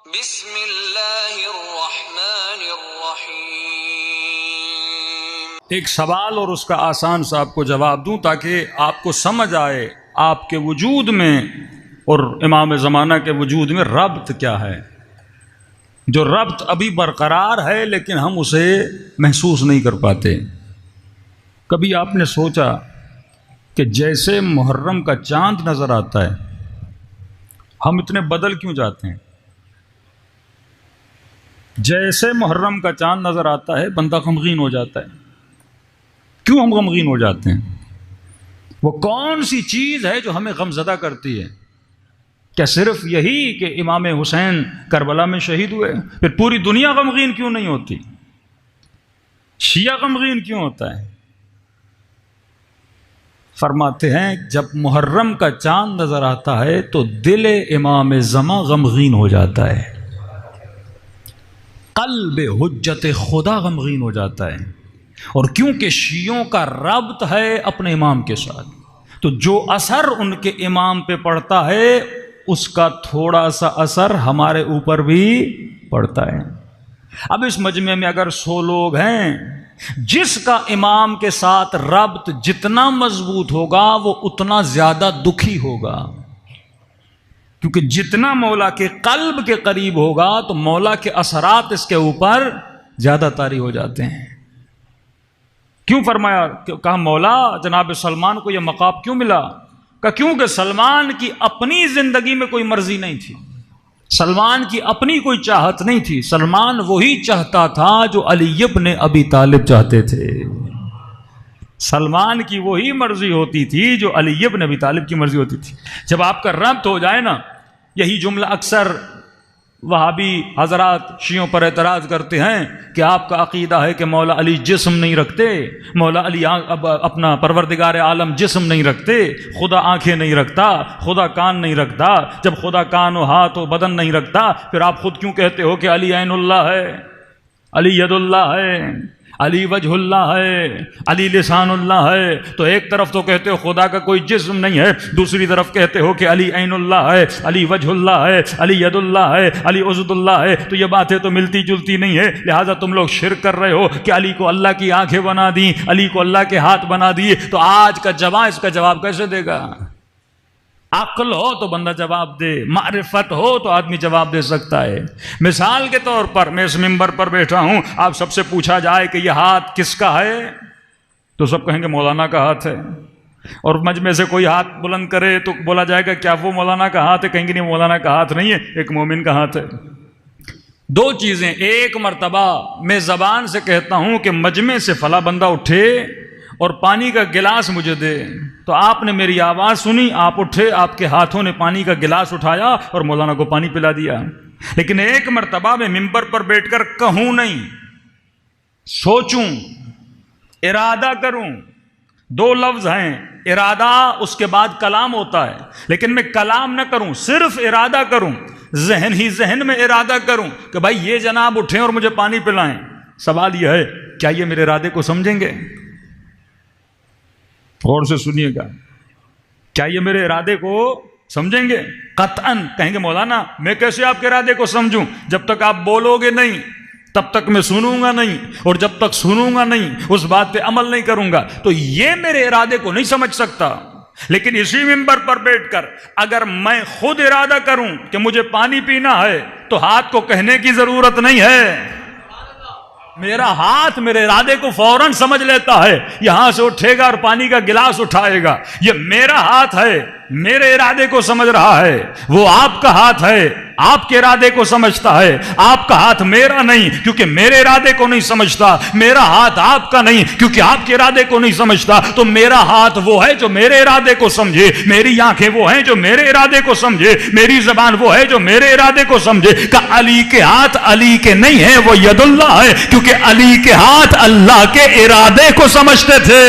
بسم اللہ الرحمن الرحیم۔ ایک سوال اور اس کا آسان سا آپ کو جواب دوں تاکہ آپ کو سمجھ آئے آپ کے وجود میں اور امام زمانہ کے وجود میں ربط کیا ہے۔ جو ربط ابھی برقرار ہے لیکن ہم اسے محسوس نہیں کر پاتے۔ کبھی آپ نے سوچا کہ جیسے محرم کا چاند نظر آتا ہے ہم اتنے بدل کیوں جاتے ہیں؟ جیسے محرم کا چاند نظر آتا ہے بندہ غمگین ہو جاتا ہے۔ کیوں ہم غمگین ہو جاتے ہیں؟ وہ کون سی چیز ہے جو ہمیں غمزدہ کرتی ہے؟ کیا صرف یہی کہ امام حسین کربلا میں شہید ہوئے؟ پھر پوری دنیا غمگین کیوں نہیں ہوتی؟ شیعہ غمگین کیوں ہوتا ہے؟ فرماتے ہیں جب محرم کا چاند نظر آتا ہے تو دل امام زماں غمگین ہو جاتا ہے، قلب حجت خدا غمگین ہو جاتا ہے۔ اور کیونکہ شیعوں کا ربط ہے اپنے امام کے ساتھ تو جو اثر ان کے امام پہ پڑتا ہے اس کا تھوڑا سا اثر ہمارے اوپر بھی پڑتا ہے۔ اب اس مجمع میں اگر 100 لوگ ہیں، جس کا امام کے ساتھ ربط جتنا مضبوط ہوگا وہ اتنا زیادہ دکھی ہوگا، کیونکہ جتنا مولا کے قلب کے قریب ہوگا تو مولا کے اثرات اس کے اوپر زیادہ طاری ہو جاتے ہیں۔ کیوں فرمایا؟ کہا مولا جناب سلمان کو یہ مقام کیوں ملا؟ کہا کیونکہ سلمان کی اپنی زندگی میں کوئی مرضی نہیں تھی، سلمان کی اپنی کوئی چاہت نہیں تھی، سلمان وہی چاہتا تھا جو علی ابن ابی طالب چاہتے تھے۔ سلمان کی وہی مرضی ہوتی تھی جو علی ابن ابی طالب کی مرضی ہوتی تھی۔ جب آپ کا ربط ہو جائے نا، یہی جملہ اکثر وہابی حضرات شیعوں پر اعتراض کرتے ہیں کہ آپ کا عقیدہ ہے کہ مولا علی جسم نہیں رکھتے، مولا علی اپنا پروردگار عالم جسم نہیں رکھتے، خدا آنکھیں نہیں رکھتا، خدا کان نہیں رکھتا۔ جب خدا کان و ہاتھ و بدن نہیں رکھتا پھر آپ خود کیوں کہتے ہو کہ علی عین اللہ ہے، علی ید اللہ ہے، علی وجہ اللہ ہے، علی لسان اللہ ہے؟ تو ایک طرف تو کہتے ہو خدا کا کوئی جسم نہیں ہے، دوسری طرف کہتے ہو کہ علی عین اللہ ہے، علی وجہ اللہ ہے، علی ید اللہ ہے، علی عضد اللہ ہے۔ تو یہ باتیں تو ملتی جلتی نہیں ہے، لہٰذا تم لوگ شرک کر رہے ہو کہ علی کو اللہ کی آنکھیں بنا دی، علی کو اللہ کے ہاتھ بنا دیے۔ تو آج کا جوان اس کا جواب کیسے دے گا؟ عقل ہو تو بندہ جواب دے، معرفت ہو تو آدمی جواب دے سکتا ہے۔ مثال کے طور پر میں اس ممبر پر بیٹھا ہوں، آپ سب سے پوچھا جائے کہ یہ ہاتھ کس کا ہے تو سب کہیں گے مولانا کا ہاتھ ہے، اور مجمع سے کوئی ہاتھ بلند کرے تو بولا جائے گا کیا وہ مولانا کا ہاتھ ہے؟ کہیں گے نہیں، مولانا کا ہاتھ نہیں ہے، ایک مومن کا ہاتھ ہے۔ دو چیزیں، ایک مرتبہ میں زبان سے کہتا ہوں کہ مجمع سے فلاں بندہ اٹھے اور پانی کا گلاس مجھے دے، تو آپ نے میری آواز سنی، آپ اٹھے، آپ کے ہاتھوں نے پانی کا گلاس اٹھایا اور مولانا کو پانی پلا دیا۔ لیکن ایک مرتبہ میں ممبر پر بیٹھ کر کہوں نہیں، سوچوں، ارادہ کروں۔ دو لفظ ہیں، ارادہ اس کے بعد کلام ہوتا ہے، لیکن میں کلام نہ کروں، صرف ارادہ کروں، ذہن ہی ذہن میں ارادہ کروں کہ بھائی یہ جناب اٹھیں اور مجھے پانی پلائیں۔ سوال یہ ہے کیا یہ میرے ارادے کو سمجھیں گے؟ غور سے سنیے گا، کیا یہ میرے ارادے کو سمجھیں گے؟ قطعاً کہیں گے مولانا میں کیسے آپ کے ارادے کو سمجھوں؟ جب تک آپ بولو گے نہیں تب تک میں سنوں گا نہیں، اور جب تک سنوں گا نہیں اس بات پہ عمل نہیں کروں گا، تو یہ میرے ارادے کو نہیں سمجھ سکتا۔ لیکن اسی ممبر پر بیٹھ کر اگر میں خود ارادہ کروں کہ مجھے پانی پینا ہے تو ہاتھ کو کہنے کی ضرورت نہیں ہے، میرا ہاتھ میرے ارادے کو فوراً سمجھ لیتا ہے، یہاں سے اٹھے گا اور پانی کا گلاس اٹھائے گا۔ یہ میرا ہاتھ ہے، میرے ارادے کو سمجھ رہا ہے، وہ آپ کا ہاتھ ہے، آپ کے ارادے کو سمجھتا ہے۔ آپ کا ہاتھ میرا نہیں کیونکہ میرے ارادے کو نہیں سمجھتا، میرا ہاتھ آپ کا نہیں کیونکہ آپ کے ارادے کو نہیں سمجھتا۔ تو میرا ہاتھ وہ ہے جو میرے ارادے کو سمجھے، میری آنکھیں وہ ہیں جو میرے ارادے کو سمجھے، میری زبان وہ ہے جو میرے ارادے کو سمجھے۔ کہ علی کے ہاتھ علی کے نہیں ہیں، وہ ید اللہ ہے، کیونکہ علی کے ہاتھ اللہ کے ارادے کو سمجھتے تھے۔